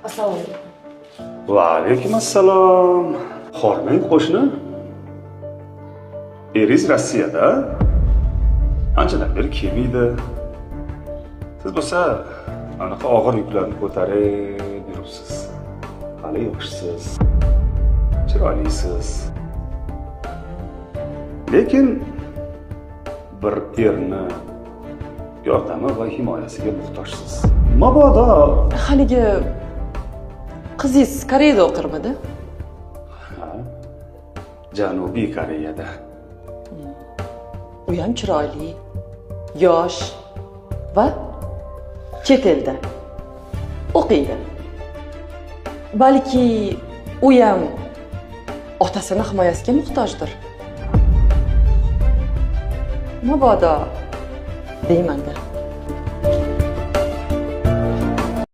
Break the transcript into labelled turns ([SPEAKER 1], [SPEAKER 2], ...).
[SPEAKER 1] Assalomu alaykum.
[SPEAKER 2] Va alaykum assalom. Hormang qo'shni. Eringiz Rossiyada. Anchadan beri kelmaydi. Siz bo'lsa anaqa og'ir yuklarni ko'tarib yuribsiz. Hali yoshsiz. Chiroylisiz. Lekin bir erni yordami va himoyasiga muhtojsiz. Mabodo
[SPEAKER 1] Haligi qizingiz Koreyada o'qirmidi?
[SPEAKER 2] Janubiy Koreyada.
[SPEAKER 1] U ham chiroyli, yosh va chet elda o'qiydi. Balki u ham otasini himoyasiga muhtojdir. Mabodo deyman-da.